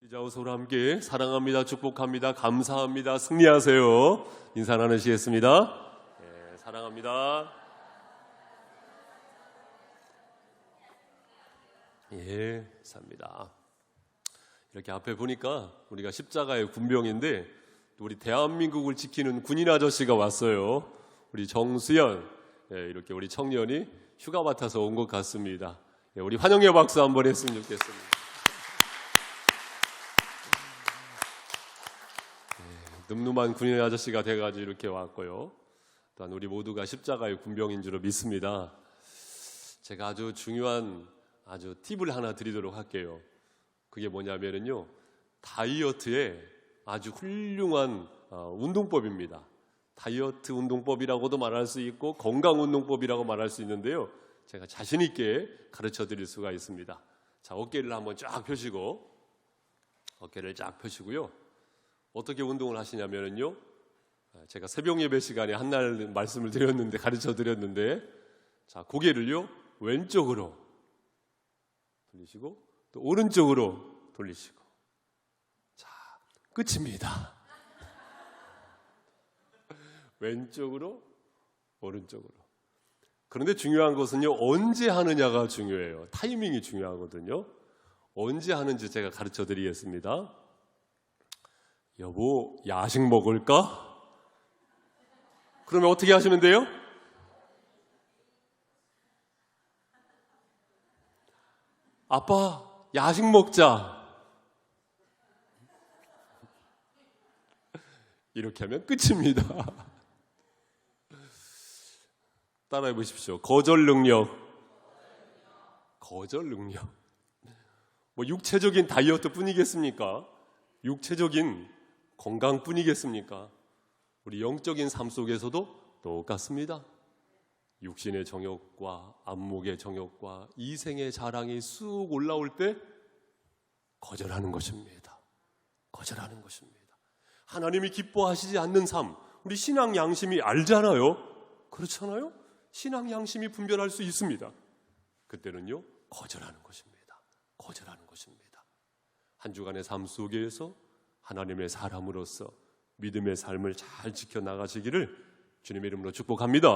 이자우 서로 함께 사랑합니다, 축복합니다, 감사합니다, 승리하세요. 인사 나누시겠습니다. 네, 사랑합니다. 예, 감사합니다. 이렇게 앞에 보니까 우리가 십자가의 군병인데 우리 대한민국을 지키는 군인 아저씨가 왔어요. 우리 정수연, 이렇게 우리 청년이 휴가 맡아서 온 것 같습니다. 우리 환영의 박수 한번 했으면 좋겠습니다. 늠름한 군인 아저씨가 돼가지고 이렇게 왔고요. 또한 우리 모두가 십자가의 군병인 줄로 믿습니다. 제가 아주 중요한 팁을 하나 드리도록 할게요. 그게 뭐냐면요, 다이어트에 아주 훌륭한 운동법입니다. 다이어트 운동법이라고도 말할 수 있고 건강 운동법이라고 말할 수 있는데요, 제가 자신 있게 가르쳐 드릴 수가 있습니다. 자, 어깨를 한번 쫙 펴시고, 어깨를 쫙 펴시고요. 어떻게 운동을 하시냐면요, 제가 새벽 예배 시간에 한날 말씀을 드렸는데, 가르쳐 드렸는데, 자, 고개를요 왼쪽으로 돌리시고 또 오른쪽으로 돌리시고, 자, 끝입니다. 왼쪽으로 오른쪽으로. 그런데 중요한 것은요, 언제 하느냐가 중요해요. 타이밍이 중요하거든요. 언제 하는지 제가 가르쳐 드리겠습니다. 여보, 야식 먹을까? 그러면 어떻게 하시면 돼요? 아빠, 야식 먹자. 이렇게 하면 끝입니다. 따라해 보십시오. 거절 능력. 거절 능력. 뭐 육체적인 다이어트 뿐이겠습니까? 육체적인 건강뿐이겠습니까? 우리 영적인 삶 속에서도 똑같습니다. 육신의 정욕과 안목의 정욕과 이생의 자랑이 쑥 올라올 때 거절하는 것입니다. 거절하는 것입니다. 하나님이 기뻐하시지 않는 삶, 우리 신앙 양심이 알잖아요. 그렇잖아요? 신앙 양심이 분별할 수 있습니다. 그때는요, 거절하는 것입니다. 거절하는 것입니다. 한 주간의 삶 속에서 하나님의 사람으로서 믿음의 삶을 잘 지켜나가시기를 주님의 이름으로 축복합니다.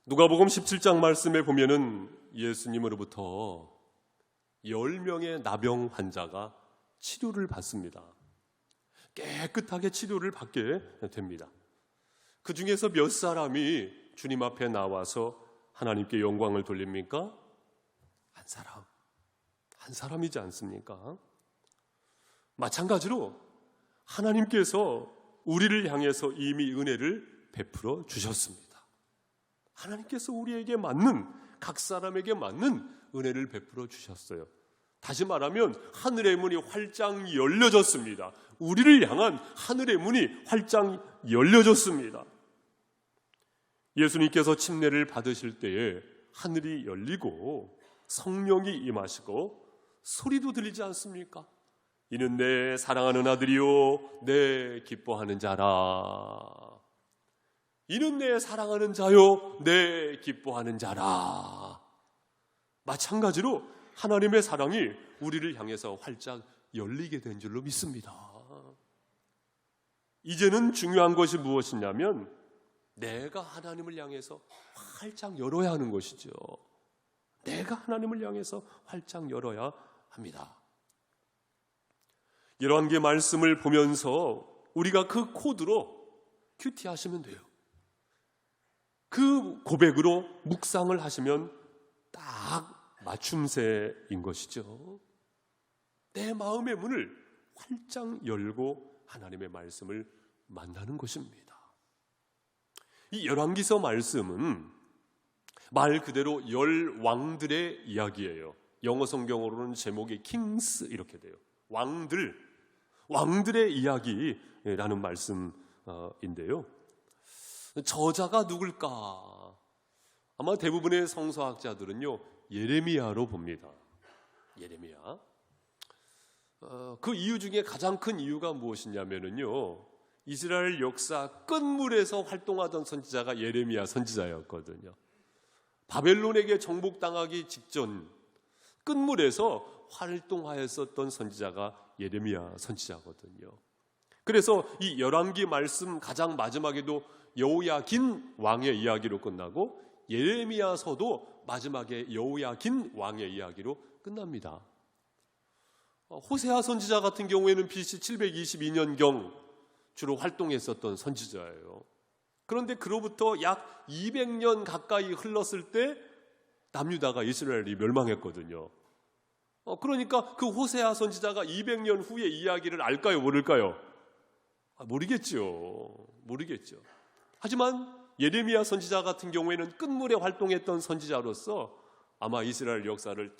누가복음 17장 말씀에 보면은 예수님으로부터 10명의 나병 환자가 치료를 받습니다. 깨끗하게 치료를 받게 됩니다. 그 중에서 몇 사람이 주님 앞에 나와서 하나님께 영광을 돌립니까? 한 사람이지 않습니까? 마찬가지로 하나님께서 우리를 향해서 이미 은혜를 베풀어 주셨습니다. 하나님께서 우리에게 맞는, 각 사람에게 맞는 은혜를 베풀어 주셨어요. 다시 말하면 하늘의 문이 활짝 열려졌습니다. 우리를 향한 하늘의 문이 활짝 열려졌습니다. 예수님께서 침례를 받으실 때에 하늘이 열리고 성령이 임하시고 소리도 들리지 않습니까? 이는 내 사랑하는 아들이요 내 기뻐하는 자라. 이는 내 사랑하는 자요 내 기뻐하는 자라. 마찬가지로 하나님의 사랑이 우리를 향해서 활짝 열리게 된 줄로 믿습니다. 이제는 중요한 것이 무엇이냐면 내가 하나님을 향해서 활짝 열어야 하는 것이죠. 내가 하나님을 향해서 활짝 열어야 합니다. 이러한 게 말씀을 보면서 우리가 그 코드로 큐티하시면 돼요. 그 고백으로 묵상을 하시면 딱 맞춤새인 것이죠. 내 마음의 문을 활짝 열고 하나님의 말씀을 만나는 것입니다. 이 열왕기서 말씀은 말 그대로 열 왕들의 이야기예요. 영어 성경으로는 제목이 킹스 이렇게 돼요. 왕들의 이야기라는 말씀인데요. 저자가 누굴까? 아마 대부분의 성서학자들은요, 예레미야로 봅니다. 예레미야. 그 이유 중에 가장 큰 이유가 무엇이냐면요, 이스라엘 역사 끝물에서 활동하던 선지자가 예레미야 선지자였거든요. 바벨론에게 정복당하기 직전 끝물에서 활동하였었던 선지자가 예레미야 선지자거든요. 그래서 이 열왕기 말씀 가장 마지막에도 여호야긴 왕의 이야기로 끝나고 예레미야서도 마지막에 여호야긴 왕의 이야기로 끝납니다. 호세아 선지자 같은 경우에는 BC 722년경 주로 활동했었던 선지자예요. 그런데 그로부터 약 200년 가까이 흘렀을 때 남유다가 이스라엘이 멸망했거든요. 그러니까 그 호세아 선지자가 200년 후의 이야기를 알까요? 모를까요? 모르겠죠. 하지만 예레미야 선지자 같은 경우에는 끝물에 활동했던 선지자로서 아마 이스라엘 역사를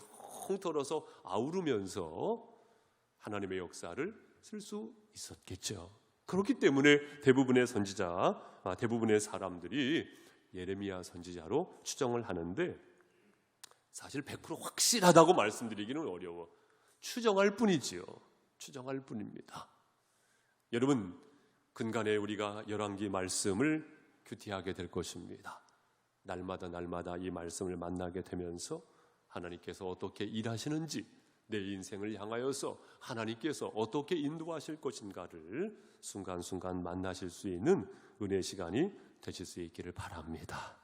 통틀어서 아우르면서 하나님의 역사를 쓸 수 있었겠죠. 그렇기 때문에 대부분의 선지자, 대부분의 사람들이 예레미야 선지자로 추정을 하는데 사실 100% 확실하다고 말씀드리기는 어려워. 추정할 뿐이지요. 추정할 뿐입니다. 여러분, 근간에 우리가 열왕기 말씀을 큐티하게 될 것입니다. 날마다 이 말씀을 만나게 되면서 하나님께서 어떻게 일하시는지, 내 인생을 향하여서 하나님께서 어떻게 인도하실 것인가를 순간순간 만나실 수 있는 은혜 시간이 되실 수 있기를 바랍니다.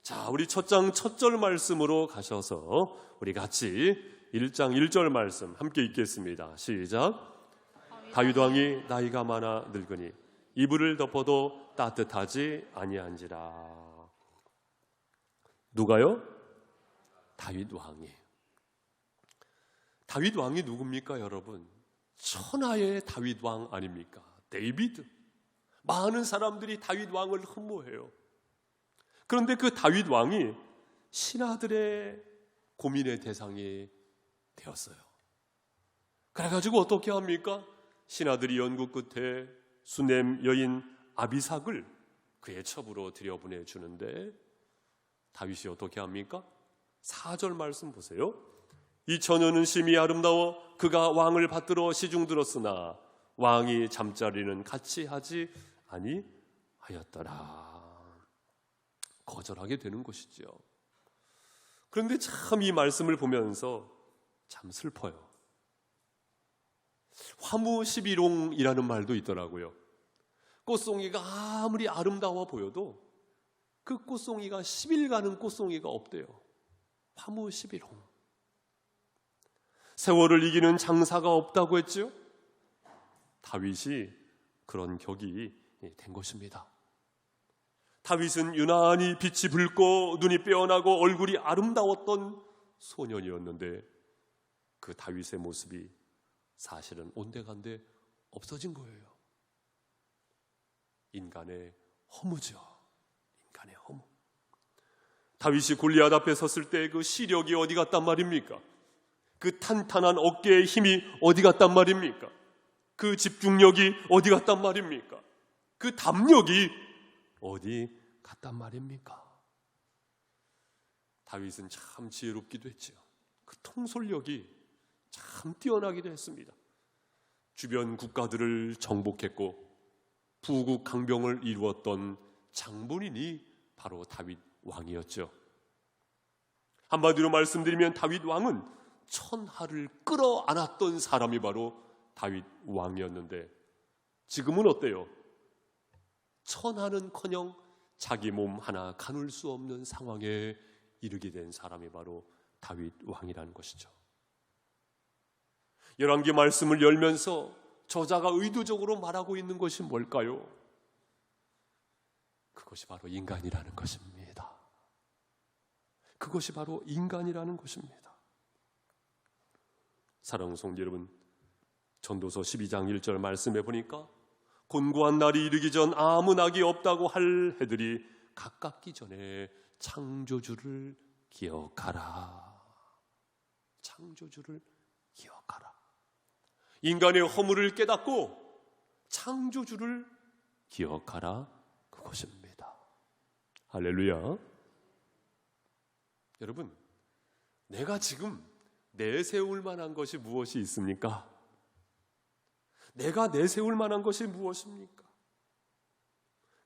자, 우리 첫 장 첫 절 말씀으로 가셔서 우리 같이 1장 1절 말씀 함께 읽겠습니다. 시작. 다윗 왕이 나이가 많아 늙으니 이불을 덮어도 따뜻하지 아니한지라. 누가요? 다윗 왕이. 다윗 왕이 누굽니까, 여러분? 천하의 다윗 왕 아닙니까? 데이비드. 많은 사람들이 다윗 왕을 흠모해요. 그런데 그 다윗 왕이 신하들의 고민의 대상이 되었어요. 그래가지고 어떻게 합니까? 신하들이 연구 끝에 수넴 여인 아비삭을 그의 첩으로 들여보내주는데 다윗이 어떻게 합니까? 4절 말씀 보세요. 이 처녀는 심히 아름다워 그가 왕을 받들어 시중 들었으나 왕이 잠자리는 같이 하지 아니하였더라. 거절하게 되는 것이죠. 그런데 참 이 말씀을 보면서 참 슬퍼요. 화무 11홍이라는 말도 있더라고요. 꽃송이가 아무리 아름다워 보여도 그 꽃송이가 10일 가는 꽃송이가 없대요. 화무 11홍. 세월을 이기는 장사가 없다고 했죠. 다윗이 그런 격이 된 것입니다. 다윗은 유난히 빛이 붉고 눈이 빼어나고 얼굴이 아름다웠던 소년이었는데 그 다윗의 모습이 사실은 온데간데 없어진 거예요. 인간의 허무죠. 인간의 허무. 다윗이 골리앗 앞에 섰을 때 그 시력이 어디 갔단 말입니까? 그 탄탄한 어깨의 힘이 어디 갔단 말입니까? 그 집중력이 어디 갔단 말입니까? 그 담력이 어디 갔단 말입니까? 다윗은 참 지혜롭기도 했죠. 그 통솔력이 참 뛰어나기도 했습니다. 주변 국가들을 정복했고 부국 강병을 이루었던 장본인이 바로 다윗 왕이었죠. 한마디로 말씀드리면 다윗 왕은 천하를 끌어안았던 사람이 바로 다윗 왕이었는데 지금은 어때요? 천하는커녕 자기 몸 하나 가눌 수 없는 상황에 이르게 된 사람이 바로 다윗 왕이라는 것이죠. 열왕기 말씀을 열면서 저자가 의도적으로 말하고 있는 것이 뭘까요? 그것이 바로 인간이라는 것입니다. 그것이 바로 인간이라는 것입니다. 사랑하는 성도 여러분, 전도서 12장 1절 말씀해 보니까 곤고한 날이 이르기 전 아무 낙이 없다고 할 해들이 가깝기 전에 창조주를 기억하라. 창조주를 기억하라. 인간의 허물을 깨닫고 창조주를 기억하라. 그것입니다. 할렐루야. 여러분, 내가 지금 내세울 만한 것이 무엇이 있습니까? 내가 내세울 만한 것이 무엇입니까?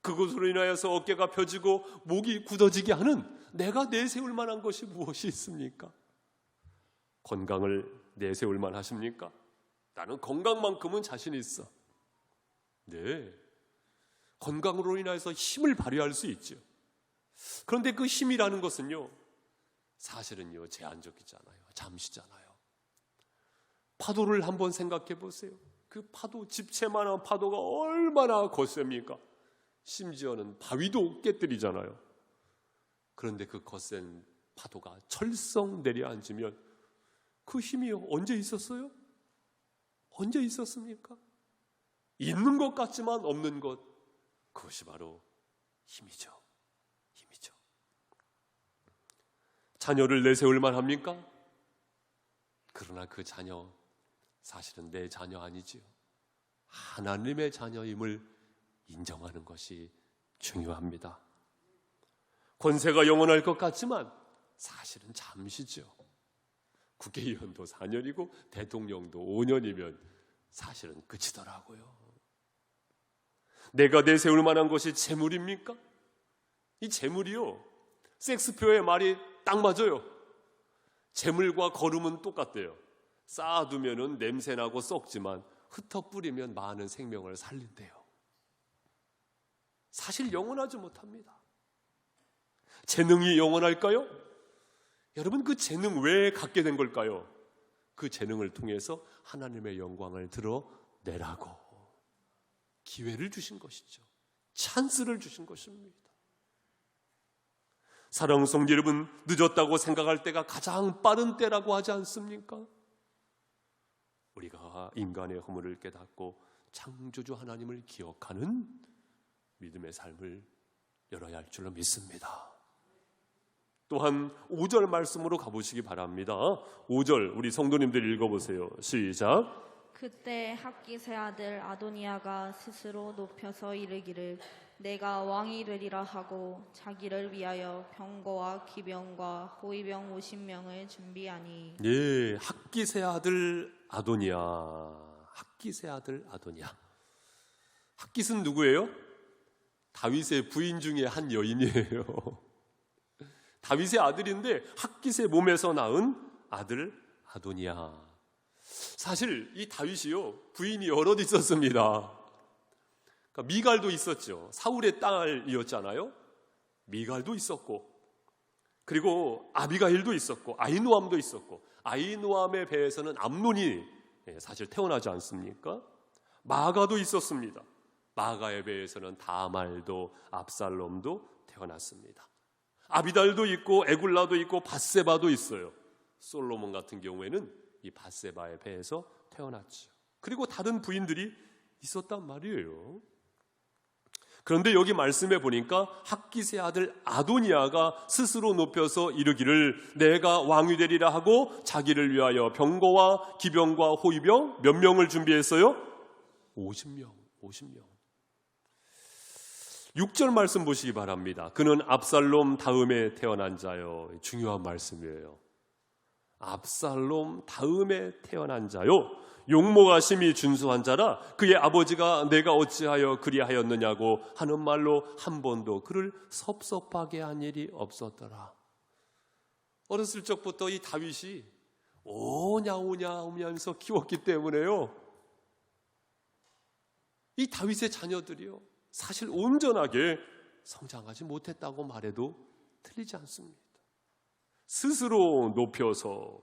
그것으로 인하여서 어깨가 펴지고 목이 굳어지게 하는 내가 내세울 만한 것이 무엇이 있습니까? 건강을 내세울 만 하십니까? 나는 건강만큼은 자신 있어. 네, 건강으로 인해서 힘을 발휘할 수 있죠. 그런데 그 힘이라는 것은요, 사실은요 제한적이잖아요. 잠시잖아요. 파도를 한번 생각해 보세요. 그 파도, 집채만한 파도가 얼마나 거셉니까? 심지어는 바위도 깨뜨리잖아요. 그런데 그 거센 파도가 철썩 내려앉으면 그 힘이요, 언제 있었어요? 언제 있었습니까? 있는 것 같지만 없는 것, 그것이 바로 힘이죠. 힘이죠. 자녀를 내세울 만합니까? 그러나 그 자녀, 사실은 내 자녀 아니지요. 하나님의 자녀임을 인정하는 것이 중요합니다. 권세가 영원할 것 같지만 사실은 잠시죠. 국회의원도 4년이고 대통령도 5년이면 사실은 끝이더라고요. 내가 내세울 만한 것이 재물입니까? 이 재물이요, 섹스피어의 말이 딱 맞아요. 재물과 거름은 똑같대요. 쌓아두면 냄새나고 썩지만 흩어뿌리면 많은 생명을 살린대요. 사실 영원하지 못합니다. 재능이 영원할까요? 여러분, 그 재능 왜 갖게 된 걸까요? 그 재능을 통해서 하나님의 영광을 드러내라고 기회를 주신 것이죠. 찬스를 주신 것입니다. 사랑하는 성도 여러분, 늦었다고 생각할 때가 가장 빠른 때라고 하지 않습니까? 우리가 인간의 허물을 깨닫고 창조주 하나님을 기억하는 믿음의 삶을 열어야 할 줄로 믿습니다. 또한 5절 말씀으로 가보시기 바랍니다. 5절 우리 성도님들 읽어보세요. 시작. 그때 학깃의 아들 아도니아가 스스로 높여서 이르기를 내가 왕이 되리라 하고 자기를 위하여 병거와 기병과 호위병 50명을 준비하니. 네, 학깃의 아들 아도니아. 학깃의 아들 아도니아. 학깃은 누구예요? 다윗의 부인 중에 한 여인이에요. 다윗의 아들인데 학깃의 몸에서 낳은 아들 아도니아. 사실 이 다윗이요, 부인이 여럿 있었습니다. 그러니까 미갈도 있었죠. 사울의 딸이었잖아요. 미갈도 있었고, 그리고 아비가일도 있었고, 아히노암도 있었고, 아히노암의 배에서는 암논이 사실 태어나지 않습니까? 마가도 있었습니다. 마가의 배에서는 다말도 압살롬도 태어났습니다. 아비달도 있고 에굴라도 있고 밧세바도 있어요. 솔로몬 같은 경우에는 이 밧세바의 배에서 태어났죠. 그리고 다른 부인들이 있었단 말이에요. 그런데 여기 말씀해 보니까 학깃의 아들 아도니아가 스스로 높여서 이르기를 내가 왕이 되리라 하고 자기를 위하여 병거와 기병과 호위병 몇 명을 준비했어요? 50명. 6절 말씀 보시기 바랍니다. 그는 압살롬 다음에 태어난 자요. 중요한 말씀이에요. 압살롬 다음에 태어난 자요. 용모가 심히 준수한 자라 그의 아버지가 내가 어찌하여 그리하였느냐고 하는 말로 한 번도 그를 섭섭하게 한 일이 없었더라. 어렸을 적부터 이 다윗이 오냐 하면서 키웠기 때문에요, 이 다윗의 자녀들이요 사실 온전하게 성장하지 못했다고 말해도 틀리지 않습니다. 스스로 높여서,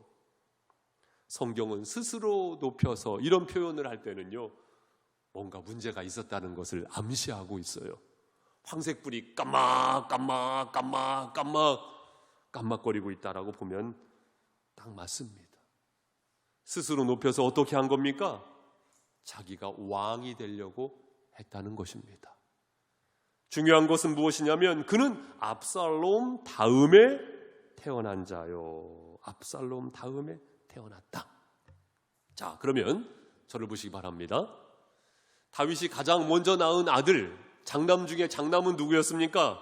성경은 스스로 높여서 이런 표현을 할 때는요 뭔가 문제가 있었다는 것을 암시하고 있어요. 황색불이 깜막거리고 있다라고 보면 딱 맞습니다. 스스로 높여서 어떻게 한 겁니까? 자기가 왕이 되려고 했다는 것입니다. 중요한 것은 무엇이냐면 그는 압살롬 다음에 태어난 자요. 압살롬 다음에 태어났다. 자, 그러면 저를 보시기 바랍니다. 다윗이 가장 먼저 낳은 아들, 장남 중에 장남은 누구였습니까?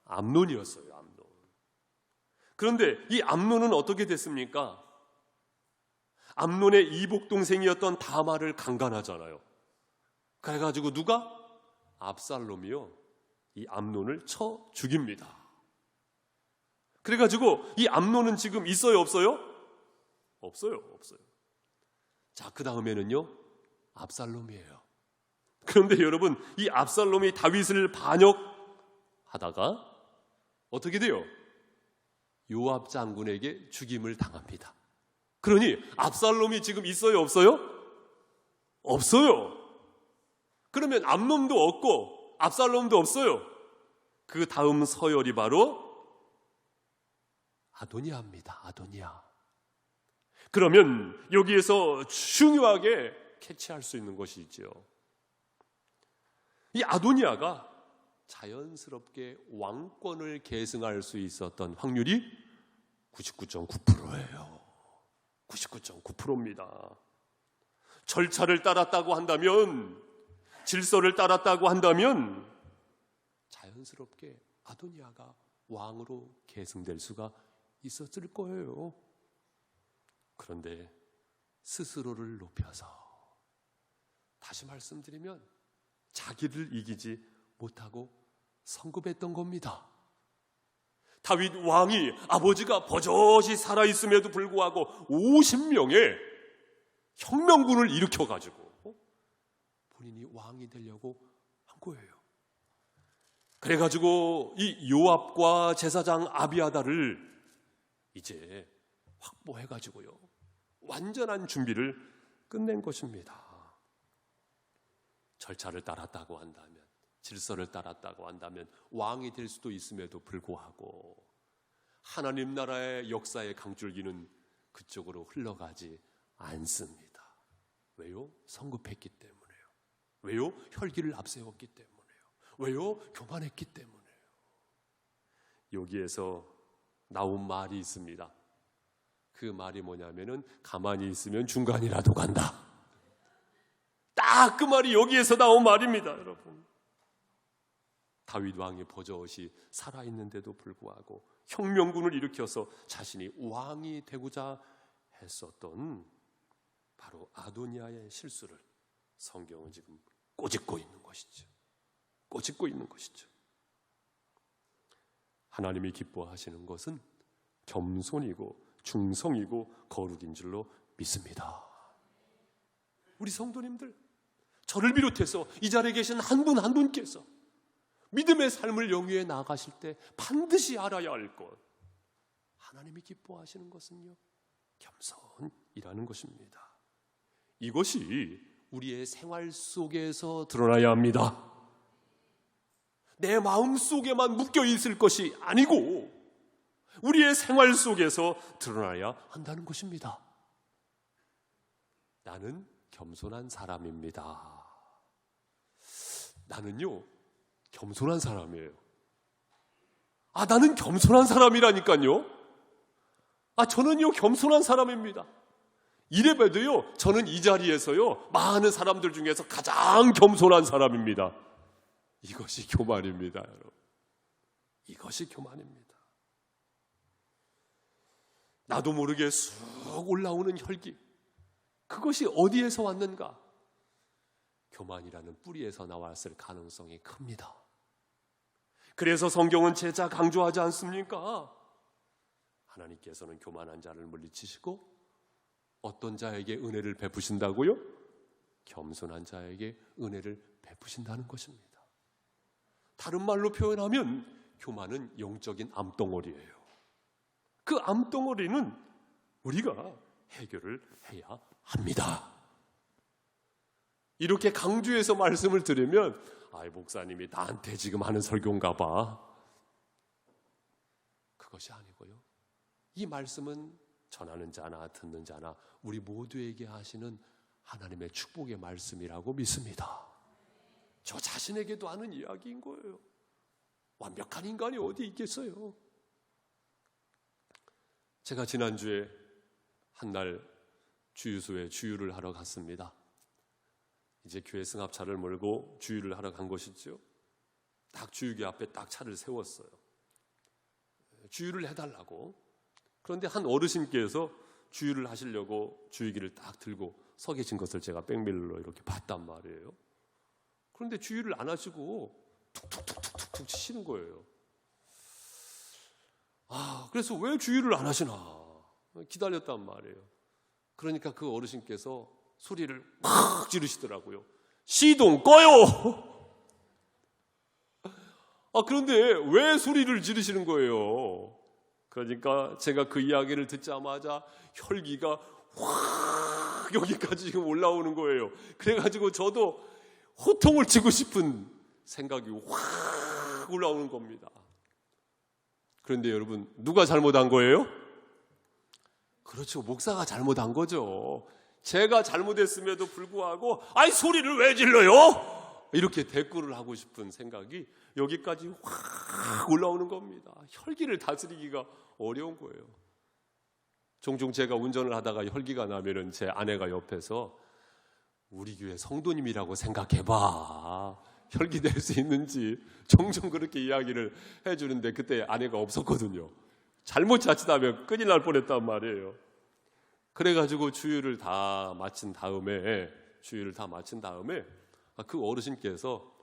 암논이었어요. 암논. 그런데 이 암논은 어떻게 됐습니까? 암논의 이복 동생이었던 다말을 강간하잖아요. 그래가지고 누가? 압살롬이요 이 암논을 쳐 죽입니다. 그래가지고 이 암논은 지금 있어요, 없어요? 없어요. 자, 그 다음에는요, 압살롬이에요. 그런데 여러분, 이 압살롬이 다윗을 반역하다가 어떻게 돼요? 요압 장군에게 죽임을 당합니다. 그러니 압살롬이 지금 있어요, 없어요? 없어요. 그러면 암놈도 없고 압살롬도 없어요. 그 다음 서열이 바로 아도니아입니다. 아도니아. 그러면 여기에서 중요하게 캐치할 수 있는 것이 있죠. 이 아도니아가 자연스럽게 왕권을 계승할 수 있었던 확률이 99.9%예요. 99.9%입니다. 절차를 따랐다고 한다면, 질서를 따랐다고 한다면 자연스럽게 아도니아가 왕으로 계승될 수가 있었을 거예요. 그런데 스스로를 높여서, 다시 말씀드리면 자기를 이기지 못하고 성급했던 겁니다. 다윗 왕이 아버지가 버젓이 살아있음에도 불구하고 50명의 혁명군을 일으켜가지고 본인이 왕이 되려고 한 거예요. 그래가지고 이 요압과 제사장 아비아다를 이제 확보해가지고요, 완전한 준비를 끝낸 것입니다. 절차를 따랐다고 한다면, 질서를 따랐다고 한다면 왕이 될 수도 있음에도 불구하고 하나님 나라의 역사의 강줄기는 그쪽으로 흘러가지 않습니다. 왜요? 성급했기 때문에요. 왜요? 혈기를 앞세웠기 때문에요. 왜요? 교만했기 때문에요. 여기에서 나온 말이 있습니다. 그 말이 뭐냐면은 가만히 있으면 중간이라도 간다. 딱 그 말이 여기에서 나온 말입니다, 여러분. 다윗 왕이 버젓이 살아있는데도 불구하고 혁명군을 일으켜서 자신이 왕이 되고자 했었던 바로 아도니아의 실수를 성경은 지금 꼬집고 있는 것이죠. 꼬집고 있는 것이죠. 하나님이 기뻐하시는 것은 겸손이고 중성이고 거룩인 줄로 믿습니다. 우리 성도님들, 저를 비롯해서 이 자리에 계신 한 분 한 분께서 믿음의 삶을 영위해 나가실 때 반드시 알아야 할 것, 하나님이 기뻐하시는 것은요, 겸손이라는 것입니다. 이것이 우리의 생활 속에서 드러나야 합니다. 내 마음 속에만 묶여 있을 것이 아니고 우리의 생활 속에서 드러나야 한다는 것입니다. 나는 겸손한 사람입니다. 나는요, 겸손한 사람이에요. 나는 겸손한 사람이라니까요. 저는요, 겸손한 사람입니다. 이래봬도요, 저는 이 자리에서요, 많은 사람들 중에서 가장 겸손한 사람입니다. 이것이 교만입니다, 여러분. 이것이 교만입니다. 나도 모르게 쑥 올라오는 혈기, 그것이 어디에서 왔는가? 교만이라는 뿌리에서 나왔을 가능성이 큽니다. 그래서 성경은 제자 강조하지 않습니까? 하나님께서는 교만한 자를 물리치시고 어떤 자에게 은혜를 베푸신다고요? 겸손한 자에게 은혜를 베푸신다는 것입니다. 다른 말로 표현하면 교만은 영적인 암덩어리예요. 그 암덩어리는 우리가 해결을 해야 합니다. 이렇게 강조해서 말씀을 드리면 목사님이 나한테 지금 하는 설교인가 봐. 그것이 아니고요, 이 말씀은 전하는 자나 듣는 자나 우리 모두에게 하시는 하나님의 축복의 말씀이라고 믿습니다. 저 자신에게도 하는 이야기인 거예요. 완벽한 인간이 어디 있겠어요? 제가 지난주에 한날 주유소에 주유를 하러 갔습니다. 이제 교회 승합차를 몰고 주유를 하러 간 것이죠. 딱 주유기 앞에 딱 차를 세웠어요. 주유를 해달라고. 그런데 한 어르신께서 주유를 하시려고 주유기를 딱 들고 서 계신 것을 제가 백밀러로 이렇게 봤단 말이에요. 그런데 주유를 안 하시고 툭툭툭툭툭 치시는 거예요. 그래서 왜 주유를 안 하시나 기다렸단 말이에요. 그러니까 그 어르신께서 소리를 막 지르시더라고요. 시동 꺼요! 그런데 왜 소리를 지르시는 거예요? 그러니까 제가 그 이야기를 듣자마자 혈기가 확 여기까지 지금 올라오는 거예요. 그래가지고 저도 호통을 치고 싶은 생각이 확 올라오는 겁니다. 그런데 여러분, 누가 잘못한 거예요? 그렇죠. 목사가 잘못한 거죠. 제가 잘못했음에도 불구하고 소리를 왜 질러요? 이렇게 대꾸를 하고 싶은 생각이 여기까지 확 올라오는 겁니다. 혈기를 다스리기가 어려운 거예요. 종종 제가 운전을 하다가 혈기가 나면은 제 아내가 옆에서 우리 교회 성도님이라고 생각해봐. 혈기 낼 수 있는지 종종 그렇게 이야기를 해주는데 그때 아내가 없었거든요. 잘못 자칫하면 큰일 날 뻔했단 말이에요. 그래가지고 주일을 다 마친 다음에 그 어르신께서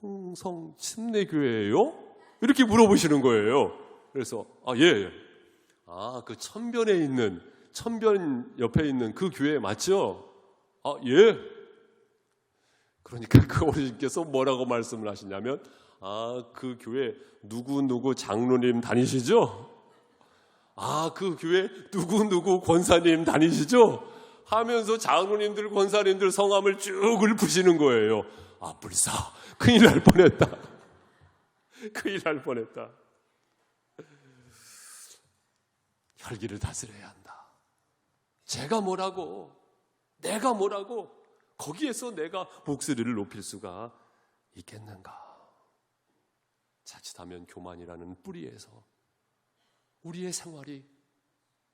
홍성 침례교회예요? 이렇게 물어보시는 거예요. 그래서 예. 그 천변 옆에 있는 그 교회 맞죠? 예. 그러니까 그 어르신께서 뭐라고 말씀을 하시냐면 그 교회 누구 장로님 다니시죠? 그 교회 누구 권사님 다니시죠? 하면서 장로님들 권사님들 성함을 쭉 읊으시는 거예요. 불사 큰일 날 뻔했다. 큰일 날 뻔했다. 혈기를 다스려야 한다. 내가 뭐라고 거기에서 내가 목소리를 높일 수가 있겠는가? 자칫하면 교만이라는 뿌리에서 우리의 생활이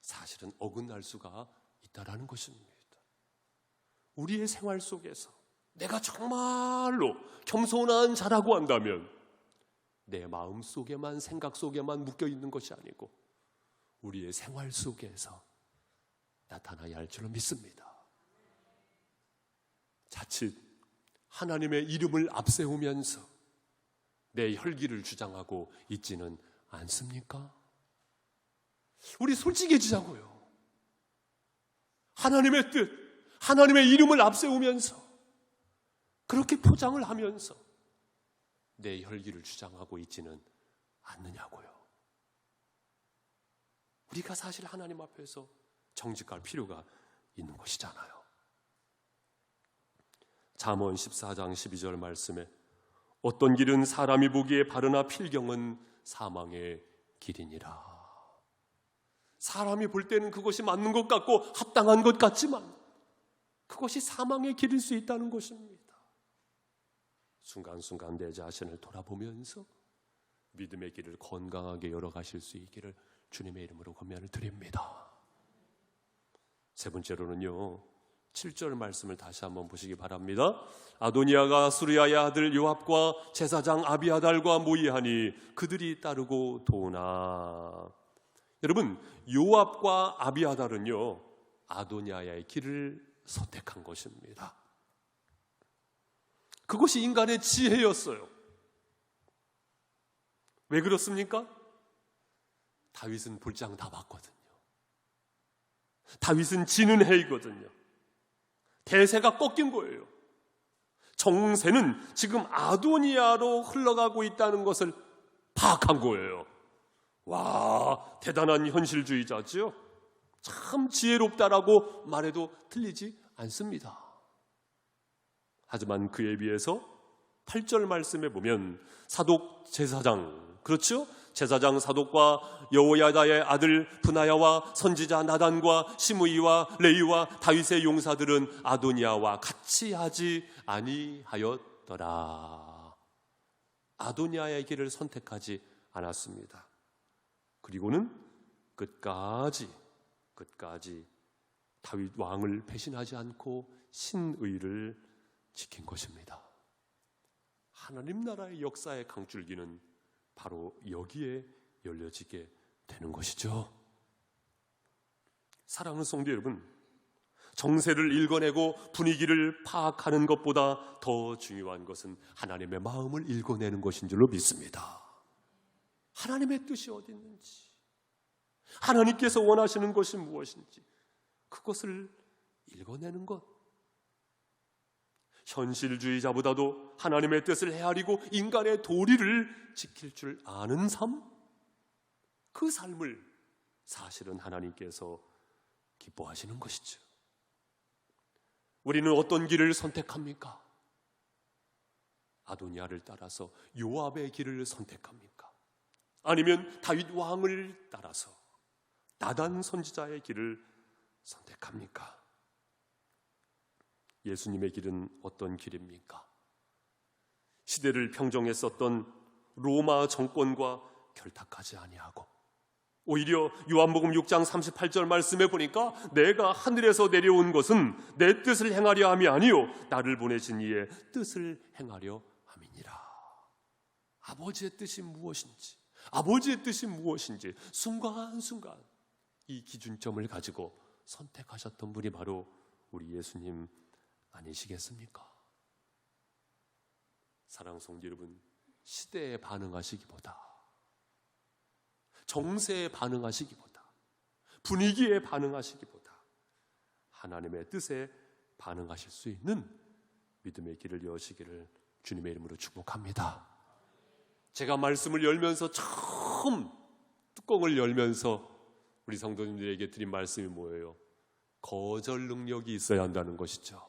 사실은 어긋날 수가 있다라는 것입니다. 우리의 생활 속에서 내가 정말로 겸손한 자라고 한다면 내 마음 속에만, 생각 속에만 묶여 있는 것이 아니고 우리의 생활 속에서 나타나야 할 줄로 믿습니다. 자칫 하나님의 이름을 앞세우면서 내 혈기를 주장하고 있지는 않습니까? 우리 솔직해지자고요. 하나님의 뜻, 하나님의 이름을 앞세우면서 그렇게 포장을 하면서 내 혈기를 주장하고 있지는 않느냐고요. 우리가 사실 하나님 앞에서 정직할 필요가 있는 것이잖아요. 잠언 14장 12절 말씀에 어떤 길은 사람이 보기에 바르나 필경은 사망의 길이니라. 사람이 볼 때는 그것이 맞는 것 같고 합당한 것 같지만 그것이 사망의 길일 수 있다는 것입니다. 순간순간 내 자신을 돌아보면서 믿음의 길을 건강하게 열어가실 수 있기를 주님의 이름으로 권면을 드립니다. 세 번째로는요, 7절 말씀을 다시 한번 보시기 바랍니다. 아도니아가 수르야의 아들 요압과 제사장 아비아달과 모의하니 그들이 따르고 도나. 여러분, 요압과 아비아달은요 아도니아의 길을 선택한 것입니다. 그것이 인간의 지혜였어요. 왜 그렇습니까? 다윗은 볼장 다 봤거든요. 다윗은 지는 해이거든요. 대세가 꺾인 거예요. 정세는 지금 아도니아로 흘러가고 있다는 것을 파악한 거예요. 와, 대단한 현실주의자죠. 참 지혜롭다라고 말해도 틀리지 않습니다. 하지만 그에 비해서 8절 말씀에 보면 사독 제사장, 그렇죠? 제사장 사독과 여호야다의 아들 브나야와 선지자 나단과 시므이와 레이와 다윗의 용사들은 아도니아와 같이 하지 아니하였더라. 아도니아의 길을 선택하지 않았습니다. 그리고는 끝까지 다윗 왕을 배신하지 않고 신의를 지킨 것입니다. 하나님 나라의 역사의 강줄기는 바로 여기에 열려지게 되는 것이죠. 사랑하는 성도 여러분, 정세를 읽어내고 분위기를 파악하는 것보다 더 중요한 것은 하나님의 마음을 읽어내는 것인 줄로 믿습니다. 하나님의 뜻이 어디 있는지, 하나님께서 원하시는 것이 무엇인지 그것을 읽어내는 것. 현실주의자보다도 하나님의 뜻을 헤아리고 인간의 도리를 지킬 줄 아는 삶, 그 삶을 사실은 하나님께서 기뻐하시는 것이죠. 우리는 어떤 길을 선택합니까? 아도니아를 따라서 요압의 길을 선택합니까? 아니면 다윗 왕을 따라서 나단 선지자의 길을 선택합니까? 예수님의 길은 어떤 길입니까? 시대를 평정했었던 로마 정권과 결탁하지 아니하고 오히려 요한복음 6장 38절 말씀에 보니까 내가 하늘에서 내려온 것은 내 뜻을 행하려 함이 아니요 나를 보내신 이의 뜻을 행하려 함이니라. 아버지의 뜻이 무엇인지, 아버지의 뜻이 무엇인지 순간순간 이 기준점을 가지고 선택하셨던 분이 바로 우리 예수님 아니시겠습니까? 사랑하는 성도 여러분, 시대에 반응하시기보다, 정세에 반응하시기보다, 분위기에 반응하시기보다 하나님의 뜻에 반응하실 수 있는 믿음의 길을 여시기를 주님의 이름으로 축복합니다. 제가 말씀을 열면서 처음 뚜껑을 열면서 우리 성도님들에게 드린 말씀이 뭐예요? 거절 능력이 있어야 한다는 것이죠.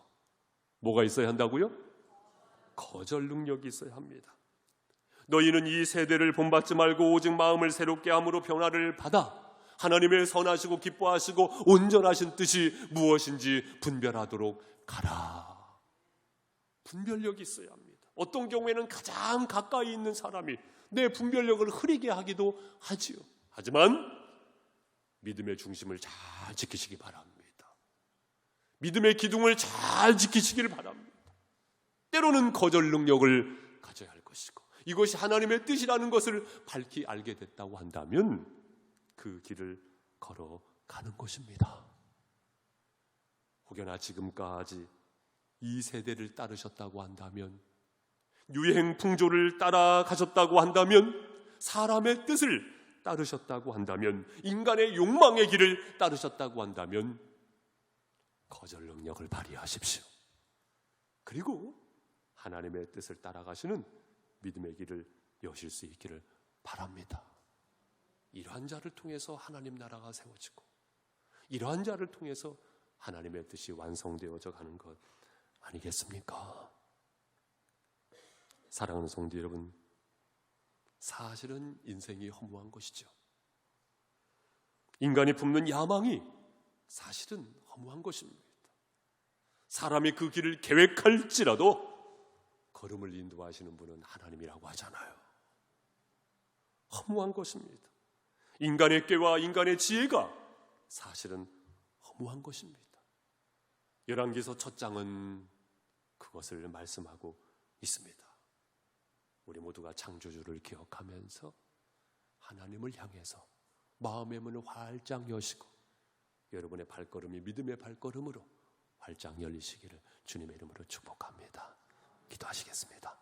뭐가 있어야 한다고요? 거절 능력이 있어야 합니다. 너희는 이 세대를 본받지 말고 오직 마음을 새롭게 함으로 변화를 받아 하나님의 선하시고 기뻐하시고 온전하신 뜻이 무엇인지 분별하도록 가라. 분별력이 있어야 합니다. 어떤 경우에는 가장 가까이 있는 사람이 내 분별력을 흐리게 하기도 하지요. 하지만 믿음의 중심을 잘 지키시기 바랍니다. 믿음의 기둥을 잘 지키시기를 바랍니다. 때로는 거절 능력을 가져야 할 것이고 이것이 하나님의 뜻이라는 것을 밝히 알게 됐다고 한다면 그 길을 걸어가는 것입니다. 혹여나 지금까지 이 세대를 따르셨다고 한다면, 유행 풍조를 따라가셨다고 한다면, 사람의 뜻을 따르셨다고 한다면, 인간의 욕망의 길을 따르셨다고 한다면 거절 능력을 발휘하십시오. 그리고 하나님의 뜻을 따라가시는 믿음의 길을 여실 수 있기를 바랍니다. 이러한 자를 통해서 하나님 나라가 세워지고 이러한 자를 통해서 하나님의 뜻이 완성되어져 가는 것 아니겠습니까? 사랑하는 성도 여러분, 사실은 인생이 허무한 것이죠. 인간이 품는 야망이 사실은 허무한 것입니다. 사람이 그 길을 계획할지라도 걸음을 인도하시는 분은 하나님이라고 하잖아요. 허무한 것입니다. 인간의 꾀와 인간의 지혜가 사실은 허무한 것입니다. 열왕기서 첫 장은 그것을 말씀하고 있습니다. 우리 모두가 창조주를 기억하면서 하나님을 향해서 마음의 문을 활짝 여시고 여러분의 발걸음이 믿음의 발걸음으로 활짝 열리시기를 주님의 이름으로 축복합니다. 기도하시겠습니다.